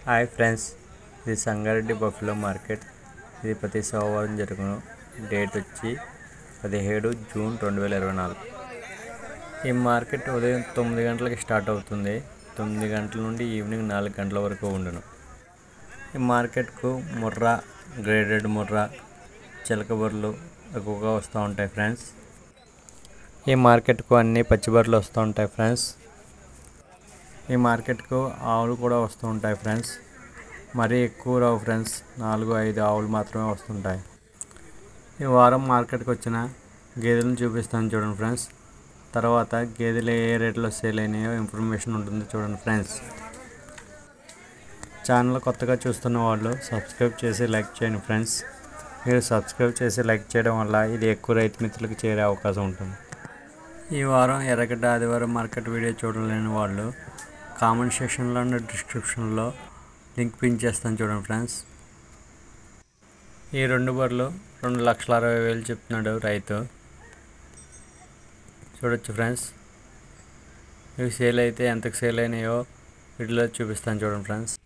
Hi friends, ఇది Sangareddy buffalo market. ఇది ప్రతి సోమవారం జరుగును. డేట్ వచ్చి 17 జూన్ 2024. ఈ మార్కెట్ ఉదయం 9 గంటలకి స్టార్ట్ అవుతుంది. 9 గంటల నుండి ఈవినింగ్ 4 గంటల వరకు ఉండును. ఈ మార్కెట్కు ముర్రా, గ్రేడెడ్ ముర్రా, చిలకబర్రెలు ఎక్కువగా వస్తూ ఉంటాయి ఫ్రెండ్స్. ఈ మార్కెట్కు అన్ని పచ్చిబర్రెలు వస్తూ ఉంటాయి ఫ్రెండ్స్. ఈ మార్కెట్కు ఆవులు కూడా వస్తూ ఉంటాయి ఫ్రెండ్స్. మరీ ఎక్కువ రావు ఫ్రెండ్స్, 4-5 ఆవులు మాత్రమే వస్తుంటాయి. ఈ వారం మార్కెట్కి వచ్చిన గేదెలను చూపిస్తాను చూడండి ఫ్రెండ్స్. తర్వాత గేదెలు ఏ రేట్లో సేల్ అయినాయో ఇన్ఫర్మేషన్ ఉంటుంది చూడండి ఫ్రెండ్స్. ఛానల్ కొత్తగా చూస్తున్న వాళ్ళు సబ్స్క్రైబ్ చేసి లైక్ చేయండి ఫ్రెండ్స్. మీరు సబ్స్క్రైబ్ చేసి లైక్ చేయడం వల్ల ఇది ఎక్కువ రైతు మిత్రులకు చేరే అవకాశం ఉంటుంది. ఈ వారం ఎర్రగడ్డ ఆదివారం మార్కెట్ వీడియో చూడలేని వాళ్ళు కామెంట్ సెక్షన్లో డిస్క్రిప్షన్లో లింక్ పిన్ చేస్తాను చూడండి ఫ్రెండ్స్. ఈ 2 బర్రెలు 2,60,60,000 చెప్తున్నాడు రైతు. చూడొచ్చు ఫ్రెండ్స్. ఇవి సేల్ అయితే ఎంతకు సేల్ అయినాయో వీడియోలో చూపిస్తాను చూడండి ఫ్రెండ్స్.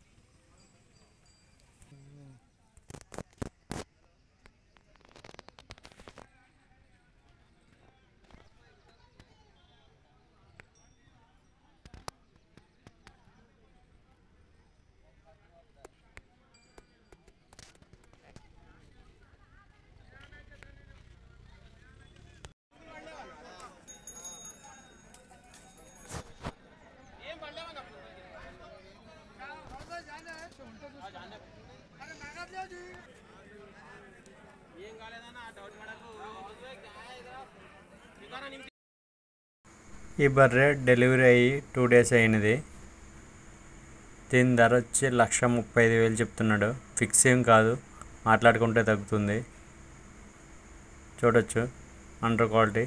ఈ బర్రె డెలివరీ అయ్యి 2 డేస్ అయినది. దీని ధర వచ్చి 1,35,000 చెప్తున్నాడు. ఫిక్స్ ఏం కాదు, మాట్లాడుకుంటే తగ్గుతుంది. చూడొచ్చు, అండర్ క్వాలిటీ,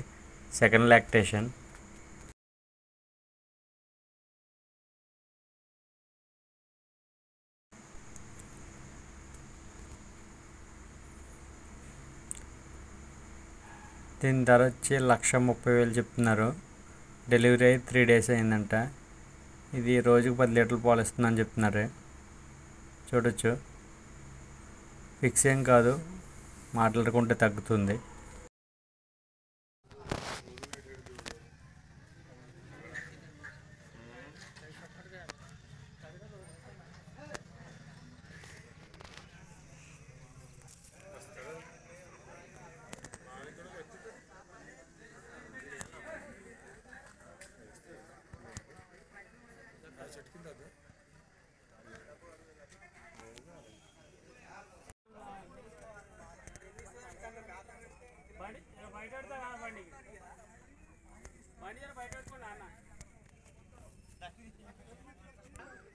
సెకండ్ లాక్టేషన్. దీని ధర వచ్చి 1,30,000 చెప్తున్నారు. డెలివరీ అయ్యి 3 డేస్ అయిందంట. ఇది రోజుకు 10 లీటర్లు పాలు ఇస్తుందని చెప్తున్నారు. చూడొచ్చు, ఫిక్స్ ఏం కాదు, మాట్లాడుకుంటే తగ్గుతుంది.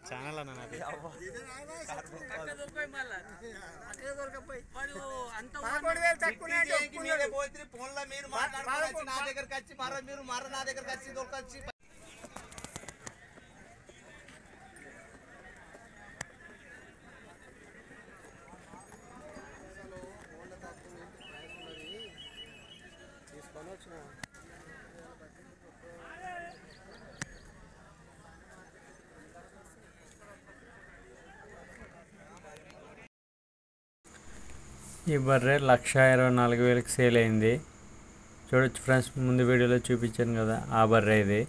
ఛానల్ అన్న నాది. ఈ బర్రె 1,24,000 సేల్ అయింది. చూడొచ్చు ఫ్రెండ్స్, ముందు వీడియోలో చూపించాను కదా, ఆ బర్రె ఇది.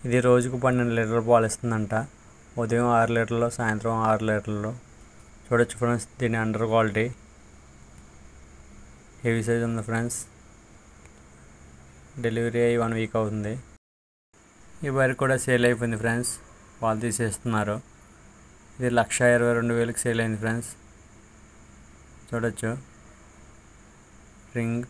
ఇది రోజుకు 12 లీటర్ల పాలు ఇస్తుందంట. ఉదయం 6 లీటర్లు, సాయంత్రం 6 లీటర్లు. చూడొచ్చు ఫ్రెండ్స్, దీని అండర్ క్వాలిటీ, హెవీ సైజ్ ఉంది ఫ్రెండ్స్. డెలివరీ అయ్యి 1 వీక్ అవుతుంది. ఈ బర్రె కూడా సేల్ అయిపోయింది ఫ్రెండ్స్, పాలు తీసేస్తున్నారు. ఇది 1,22,000 సేల్ అయింది ఫ్రెండ్స్. చూడొచ్చు, రింగ్.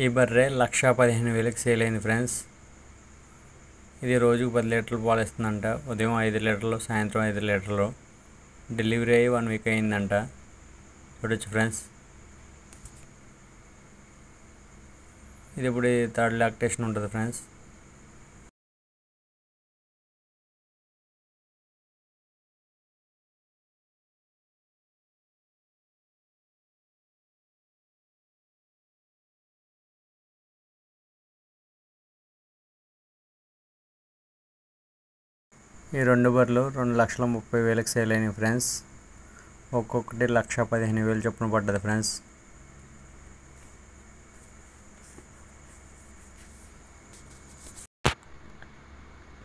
ఈ బర్రె 1,15,000 సేల్ అయింది ఫ్రెండ్స్. ఇది రోజుకు 10 లీటర్లు పాలు ఇస్తుందంట. ఉదయం 5 లీటర్లు, సాయంత్రం 5 లీటర్లు. డెలివరీ అయ్యి 1 వీక్ అయిందంట. చూడొచ్చు ఫ్రెండ్స్. ఇది ఇప్పుడు 3rd లాక్టేషన్ ఉంటుంది ఫ్రెండ్స్. ఈ 2 బర్రెలు 2,30,000కి సేల్ అయినాయి ఫ్రెండ్స్. ఒక్కొక్కటి 1,15,000 చొప్పున పడ్డది ఫ్రెండ్స్.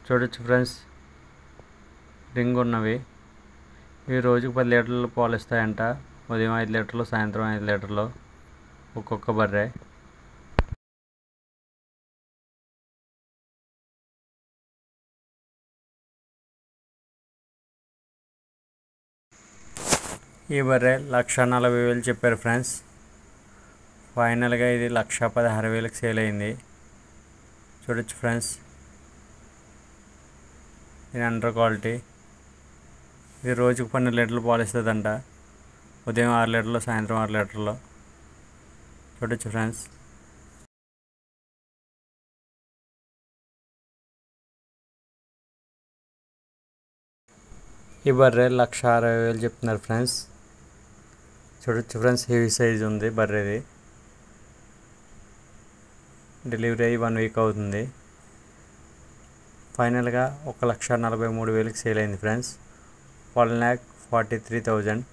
చూడొచ్చు ఫ్రెండ్స్, రింగ్ ఉన్నవి. ఇవి రోజుకు 10 లీటర్లు పాలు ఇస్తాయంట. ఉదయం 5 లీటర్లు, సాయంత్రం 5 లీటర్లు ఒక్కొక్క బర్రె. ఈ బర్రె 1,40,000 చెప్పారు ఫ్రెండ్స్. ఫైనల్గా ఇది 1,16,000కి సేల్ అయింది. చూడొచ్చు ఫ్రెండ్స్, ఇది అండర్ క్వాలిటీ. ఇది రోజుకు 12 లీటర్లు పాలు ఇస్తుందంట. ఉదయం 6 లీటర్లు, సాయంత్రం 6 లీటర్లు. చూడొచ్చు ఫ్రెండ్స్. ఈ బర్రె 1,60,000 చెప్తున్నారు ఫ్రెండ్స్. చూడొచ్చు ఫ్రెండ్స్, హెవీ సైజ్ ఉంది బర్రెది. డెలివరీ అయ్యి 1 వీక్ అవుతుంది. ఫైనల్గా 1,43,000కి సేల్ అయింది ఫ్రెండ్స్. 1,43,000.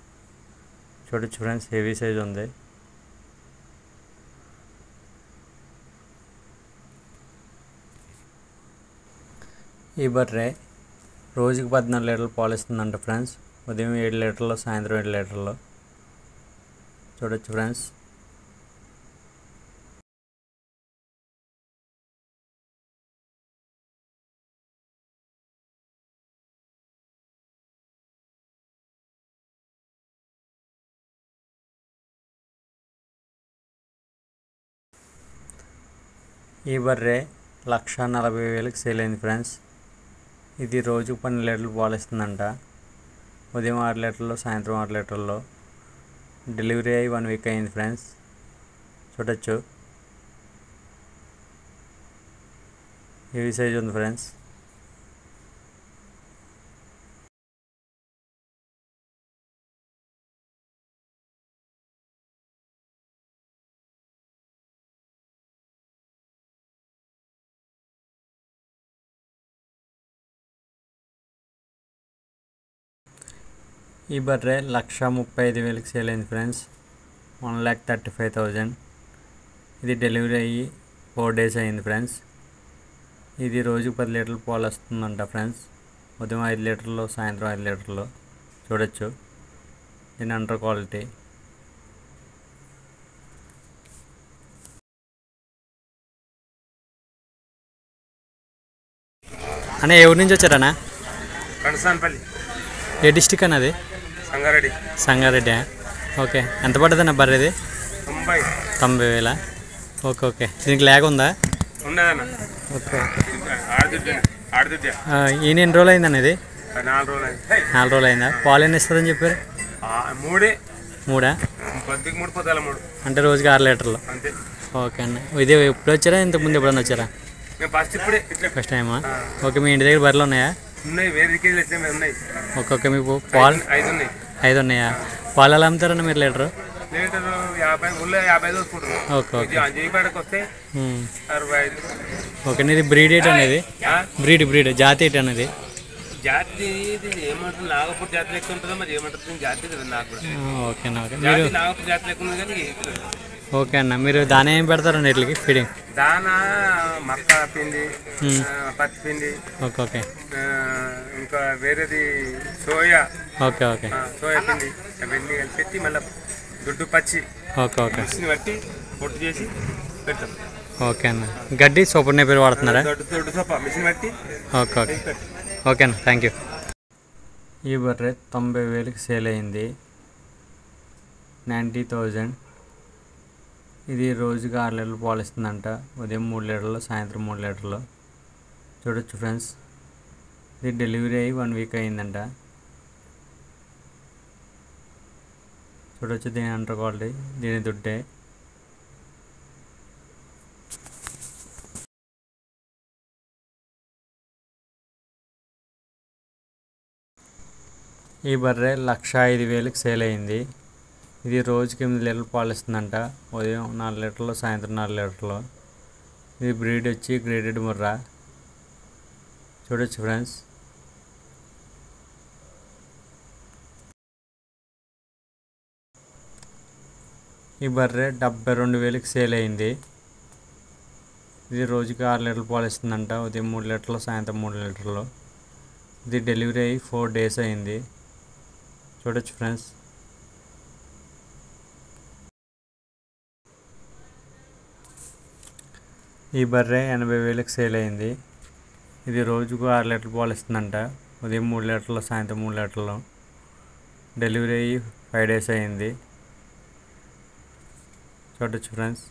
చూడొచ్చు ఫ్రెండ్స్, హెవీ సైజ్ ఉంది. ఈ బర్రె రోజుకి 14 లీటర్లు పాలు ఇస్తుందంట ఫ్రెండ్స్. ఉదయం 7 లీటర్లు, సాయంత్రం 7 లీటర్లు. చూడొచ్చు ఫ్రెండ్స్. ఈ బర్రె 1,40,000కి సేల్ అయింది ఫ్రెండ్స్. ఇది రోజుకు 12 లీటర్లు పాలు ఇస్తుందంట. ఉదయం 6 లీటర్లు, సాయంత్రం 6 లీటర్లు. డెలివరీ అయ్యి 1 వీక్ అయింది ఫ్రెండ్స్. చూడొచ్చు, హెవీ సైజ్ ఉంది ఫ్రెండ్స్. ఈ బర్రె 1,35,000కి సేల్ అయింది ఫ్రెండ్స్. 1,35,000. ఇది డెలివరీ అయ్యి 4 డేస్ అయింది ఫ్రెండ్స్. ఇది రోజు 10 లీటర్లు పాలు వస్తుందంట ఫ్రెండ్స్. ఉదయం 5 లీటర్లు, సాయంత్రం 5 లీటర్లు. చూడొచ్చు, దీని అండర్ క్వాలిటీ. అన్న, ఏ ఊరి నుంచి వచ్చారన్నా? కణసాన్పల్లి. ఏ డిస్టిక్ అన్నది? సంగారెడ్డి. సంగారెడ్డి. ఓకే, ఎంత పడుతుందన్న బర్రెది? 90,000. Okay okay. దీనికి లేక ఉందా? ఉన్నదన్న. ఓకే. ఈయన ఎన్ని రోజులు అయిందన్న ఇది? 4 రోజులు అయింది. 4 రోజులు అయిందా? పాలు ఎన్ని ఇస్తుందని చెప్పారు? 3. 3 పొద్దుకి 3, పొద్దుల 3. అంటే రోజుకి 6 లీటర్లు. అంతే. ఓకే అన్న. ఇది ఎప్పుడు వచ్చారా? ఇంతకుముందు ఎప్పుడన్నా వచ్చారా? ఫస్ట్ టైమా? ఓకే. మీ ఇంటి దగ్గర బర్రెలు ఉన్నాయా? ఉన్నాయి, వేరే కేజీలు అయితే ఉన్నాయి. ఓకే. మీకు పాలు 5 ఉన్నాయి. 5 ఉన్నాయా? పాలు ఎలా అమ్ముతారన్న మీరు లీటరు? లీటరు 50, ఊళ్ళో 50 చూసుకుంటున్నాం. Okay okay. జైపాడకి వస్తే 65. ఓకే. ఇది బ్రీడ్ ఏంటి అనేది? బ్రీడ్ జాతి ఏంటి అనేది? జాతి ఇది ఏమంటారు, నాగపూర్ జాతి లెక్క ఉంటుందో మరి ఏమంటారు, జాతి కదా నాకు కూడా. ఓకేనా. ఓకే. జాతి మీరు నాగపూర్ జాతి లెక్క ఉంది కానీ. ఓకే అన్న. మీరు దాని ఏం పెడతారండి వీటికి ఫీడింగ్? దానా మక్క పిండి, పత్తి పిండి. Okay okay. ఇంకా వేరేది సోయా. Okay okay. సోయా పిండి అవన్నీ కలిపి పెట్టి మళ్ళీ దొడ్డు పచ్చి ఓకే ఓకే. మిషన్ బట్టి పొట్టు చేసి పెడతాం. ఓకే అన్న. గడ్డి సూపర్ నేపర్ వాడుతున్నారా? దొడ్డు సోప మిషన్ బట్టి. Okay okay. ఓకే అన్న, థ్యాంక్ యూ. ఈ బర్రె 90,000కి సేల్ అయింది. 90,000. ఇది రోజుకి 6 లీటర్లు పాలు ఇస్తుందంట. ఉదయం 3 లీటర్లు, సాయంత్రం 3 లీటర్లు. చూడొచ్చు ఫ్రెండ్స్, ఇది డెలివరీ అయ్యి 1 వీక్ అయిందంట. చూడొచ్చు, దీని అండర్ క్వాలిటీ, దీని దుడ్డే. ఈ బర్రె 1,05,000కి సేల్ అయింది. ఇది రోజుకి 8 లీటర్లు పాలు ఇస్తుందంట. ఉదయం 4 లీటర్లు, సాయంత్రం 4 లీటర్లు. ఇది బ్రీడ్ వచ్చి గ్రేడెడ్ ముర్రా. చూడొచ్చు ఫ్రెండ్స్, ఈ బర్రె 72,000కి సేల్ అయింది. ఇది రోజుకి 6 లీటర్ల పాలు ఇస్తుందంట. ఉదయం 3 లీటర్లు, సాయంత్రం 3 లీటర్లు. ఇది డెలివరీ అయ్యి 4 days అయింది. చూడొచ్చు ఫ్రెండ్స్. ఈ బర్రె 80,000కి సేల్ అయింది. ఇది రోజుకు 6 లీటర్ల పాలు ఇస్తుందంట. ఉదయం 3 లీటర్లు, సాయంత్రం 3 లీటర్లు. డెలివరీ అయ్యి 5 days అయింది. చూడొచ్చు ఫ్రెండ్స్.